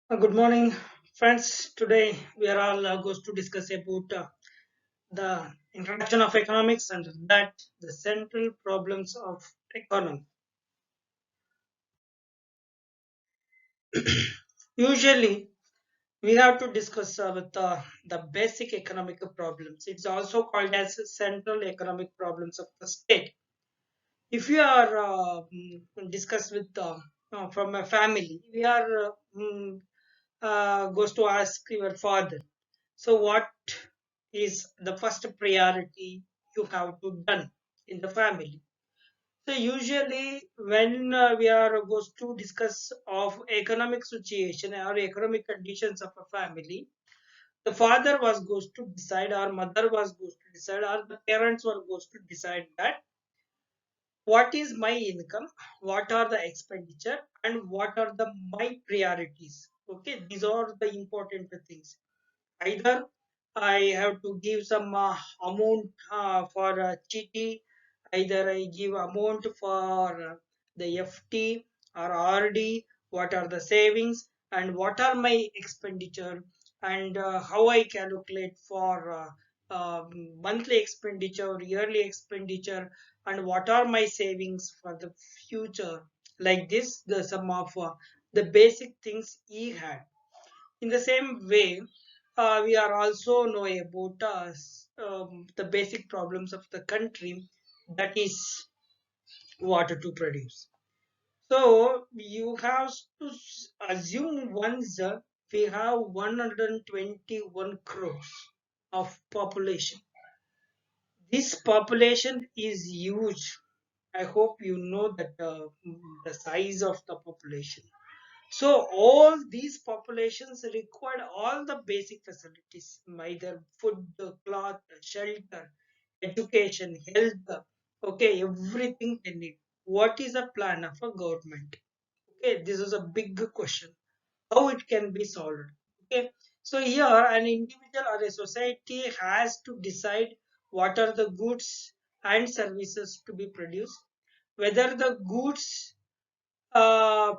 Good morning, friends. Today we are all going to discuss about the introduction of economics and that the central problems of economy. Usually, we have to discuss with the basic economic problems. It's also called as central economic problems of the state. If you are discuss with from a family, we are goes to ask your father. So, what is the first priority you have to done in the family? So, usually when we are goes to discuss of economic situation or economic conditions of a family, the father was goes to decide, or mother was goes to decide, or the parents were goes to decide that what is my income, what are the expenditure, and what are the my priorities. Okay, these are the important things. Either I have to give some amount for chitti, either I give amount for the FT or RD, what are the savings and what are my expenditure, and how I calculate for monthly expenditure, yearly expenditure, and what are my savings for the future. Like this, the some of the basic things he had. In the same way, we are also know about the basic problems of the country, that is water to produce. So you have to assume once we have 121 crores of population. This population is huge. I hope you know that the size of the population. So all these populations required all the basic facilities, either food, cloth, shelter, education, health. Okay, everything they need. What is the plan of a government? Okay, this is a big question. How it can be solved? Okay, so here an individual or a society has to decide what are the goods and services to be produced, whether the goods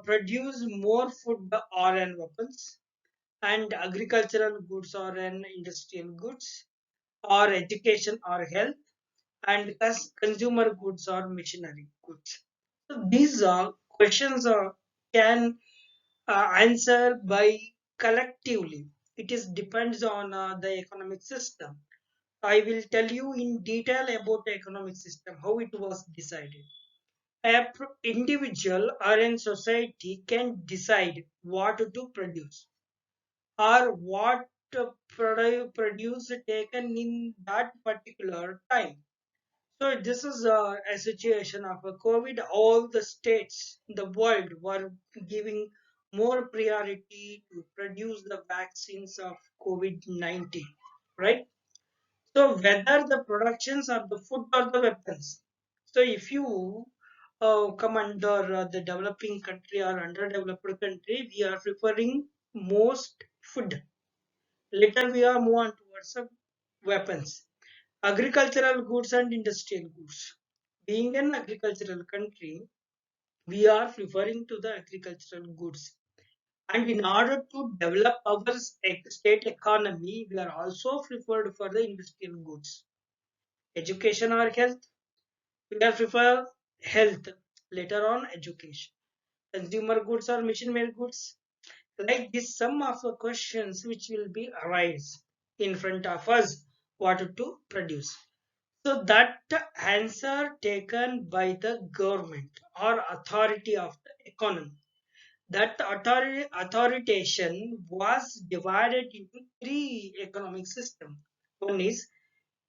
produce more food or an weapons, and agricultural goods or an industrial goods, or education or health, and thus consumer goods or machinery goods. So these questions can answer by collectively. It is depends on the economic system. I will tell you in detail about the economic system, how it was decided. A individual or a society can decide what to produce or what produce taken in that particular time. So this is a situation of a COVID. All the states in the world were giving more priority to produce the vaccines of COVID-19, right? So whether the productions of the food or the weapons. So if you come under the developing country or underdeveloped country, we are preferring most food. Later we are move on towards weapons, agricultural goods and industrial goods. Being an agricultural country, we are preferring to the agricultural goods. And in order to develop our state economy, we are also preferred for the industrial goods. Education or health, we are prefer health, later on education. Consumer goods or machine made goods. Like this, some of the questions which will be arise in front of us, what to produce. So that answer taken by the government or authority of the economy. That authorization was divided into three economic systems. One is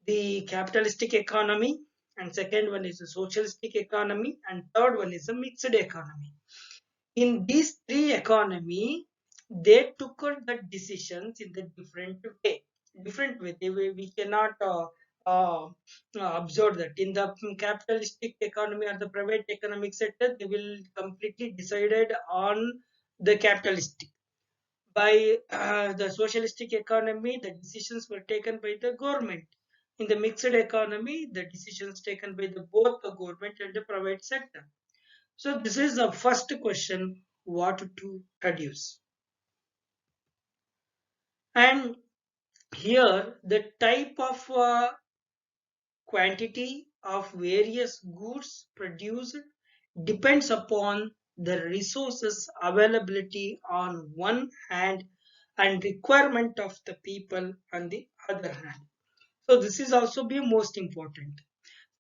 the capitalistic economy, and second one is the socialistic economy, and third one is the mixed economy. In these three economy, they took the decisions in the different way. We cannot observe that in the capitalistic economy or the private economic sector, they will completely decided on the capitalistic. By the socialistic economy, the decisions were taken by the government. In the mixed economy, the decisions taken by the both the government and the private sector. So this is the first question, what to produce. And here the type of quantity of various goods produced depends upon the resources availability on one hand and requirement of the people on the other hand. So this is also be most important.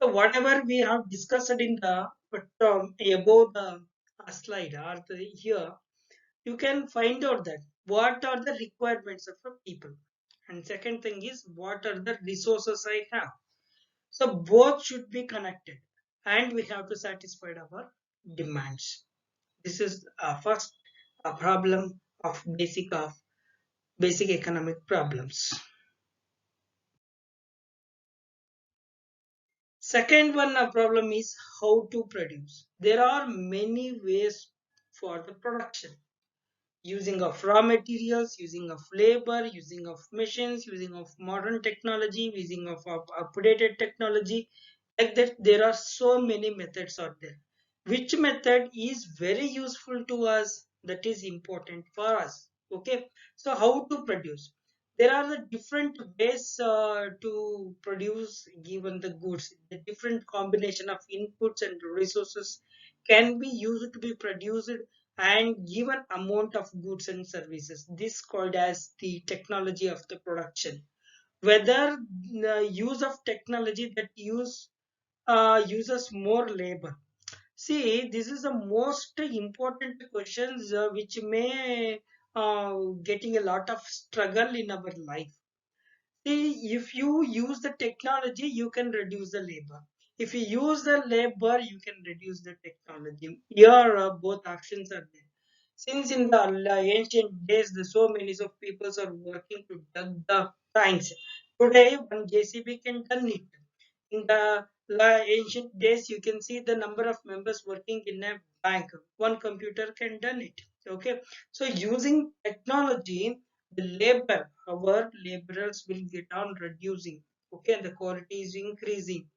So whatever we have discussed in the above the slide or here, you can find out that what are the requirements of the people, and second thing is what are the resources I have. So both should be connected, and we have to satisfy our demands. This is first a problem of basic economic problems. Second one problem is how to produce. There are many ways for the production, using of raw materials, using of labor, using of machines, using of modern technology, using of updated technology. Like that, there are so many methods out there. Which method is very useful to us? That is important for us. Okay, so how to produce? There are the different ways to produce given the goods. The different combination of inputs and resources can be used to be produced and given amount of goods and services. This called as the technology of the production. Whether the use of technology that uses more labor. See, this is the most important questions which may getting a lot of struggle in our life. See, if you use the technology, you can reduce the labor. If you use the labor, you can reduce the technology. Here, both options are there. Since in the ancient days, the so many of people are working to dug the tanks. Today, one JCB can done it. In the ancient days, you can see the number of members working in a bank. One computer can done it. Okay, so using technology, the labor, our laborers will get on reducing. Okay, and the quality is increasing.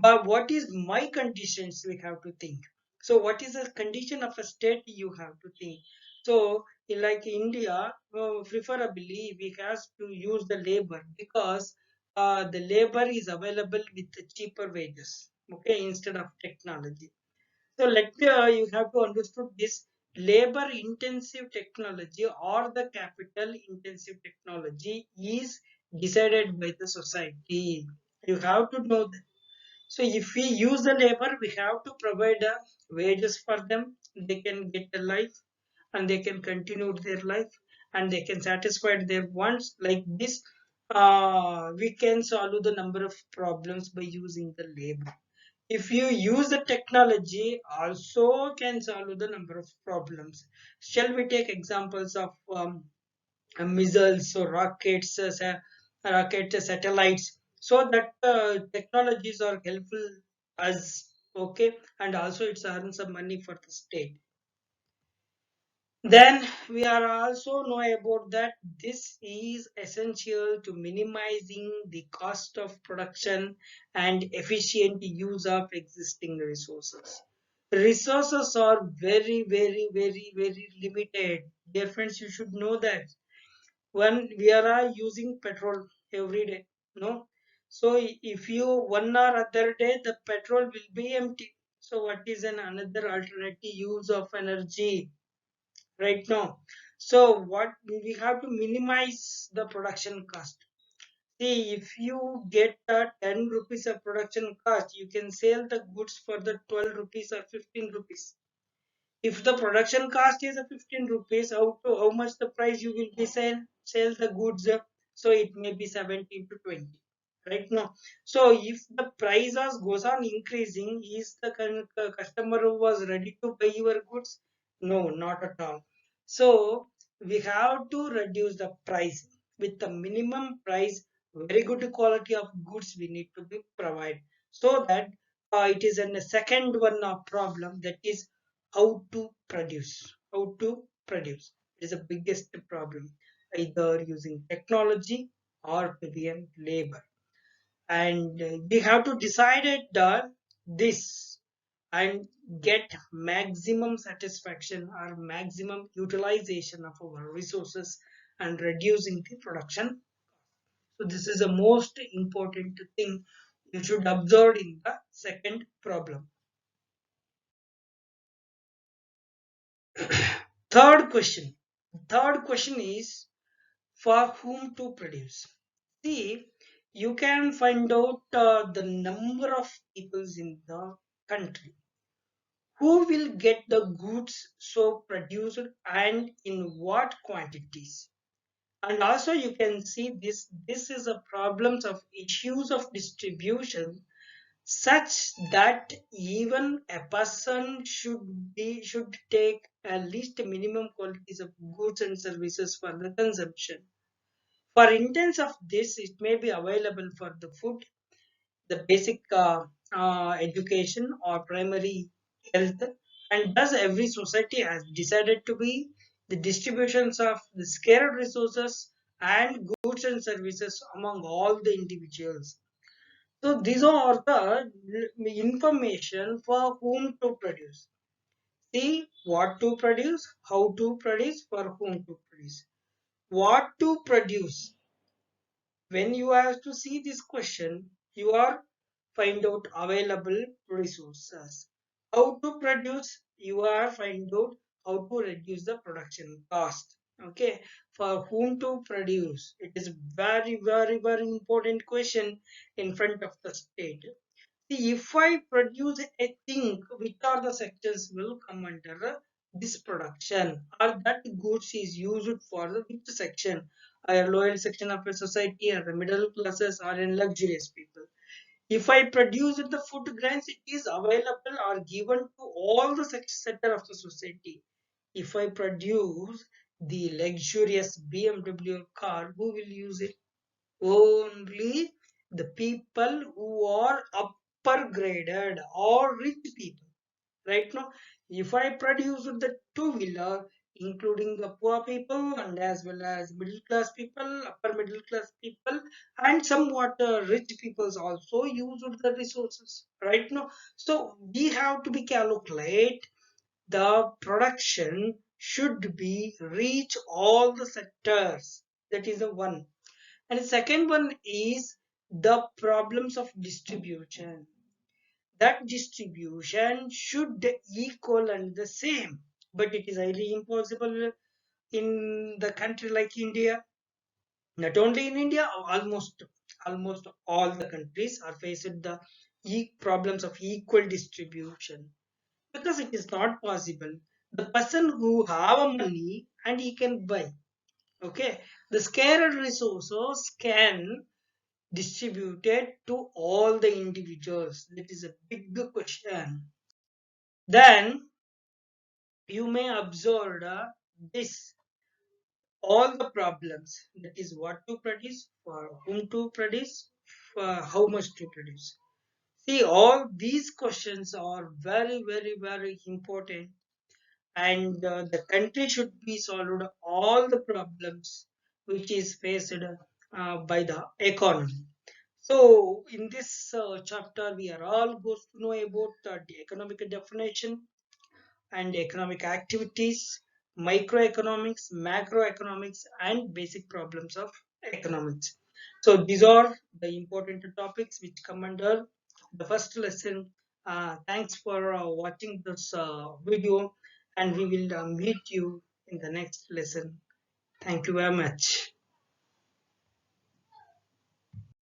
But what is my conditions we have to think. So what is the condition of a state you have to think. So in like India, preferably we have to use the labor because the labor is available with the cheaper wages. Okay, instead of technology. So let you have to understand this labor intensive technology or the capital intensive technology is decided by the society. You have to know that. So if we use the labor, we have to provide wages for them. They can get a life and they can continue their life and they can satisfy their wants. Like this, we can solve the number of problems by using the labor. If you use the technology, also can solve the number of problems. Shall we take examples of missiles or rockets, satellites, so that technologies are helpful as okay, and also it's earn some money for the state. Then we are also know about that this is essential to minimizing the cost of production and efficient use of existing resources. Resources are very limited. Dear friends, you should know that when we are using petrol every day, no, so if you 1 hour other day the petrol will be empty. So what is an another alternative use of energy right now? So what we have to minimize the production cost. See, if you get 10 rupees of production cost, you can sell the goods for the 12 rupees or 15 rupees. If the production cost is a 15 rupees, how much the price you will be sell the goods? So it may be 17 to 20 right now. So if the prices goes on increasing, is the customer who was ready to buy your goods? No, not at all. So we have to reduce the price with the minimum price. Very good quality of goods we need to be provide, so that it is in the second one problem, that is how to produce. How to produce is the biggest problem, either using technology or maybe labor. And we have to decide it this and get maximum satisfaction or maximum utilization of our resources and reducing the production. So this is the most important thing you should observe in the second problem. Third question. Third question is for whom to produce. See, you can find out the number of peoples in the country who will get the goods so produced and in what quantities. And also you can see this is a problems of issues of distribution such that even a person should take at least minimum quantities of goods and services for the consumption. For instance of this, it may be available for the food, the basic education or primary health, and thus every society has decided to be the distributions of the scarce resources and goods and services among all the individuals. So these are the information for whom to produce. See what to produce, how to produce, for whom to produce. What to produce. When you have to see this question, you are find out available resources. How to produce, you are find out how to reduce the production cost. Okay, for whom to produce, it is very very very important question in front of the state. See, if I produce a thing, which are the sectors will come under this production, or that goods is used for the which section, a lower section of a society, or the middle classes, or in luxurious people. If I produce the food grains, it is available or given to all the sector of the society. If I produce the luxurious BMW car, who will use it? Only the people who are upper graded or rich people. Right now, if I produce the two-wheeler, including the poor people and as well as middle class people, upper middle class people, and somewhat rich peoples also use the resources. Right now, so we have to be calculate the production should be reach all the sectors. That is the one. And the second one is the problems of distribution. That distribution should equal and the same, but it is highly impossible in the country like India. Not only in India, almost all the countries are faced the problems of equal distribution because it is not possible. The person who have money and he can buy, okay, the scarce resources can distributed to all the individuals. That is a big question. Then you may observe this all the problems. That is what to produce, for whom to produce, for how much to produce. See, all these questions are very, very, very important, and the country should be solved all the problems which is faced by the economy. So in this chapter, we are all going to know about the economic definition and economic activities, microeconomics, macroeconomics, and basic problems of economics. So these are the important topics which come under the first lesson. Thanks for watching this video, and we will meet you in the next lesson. Thank you very much.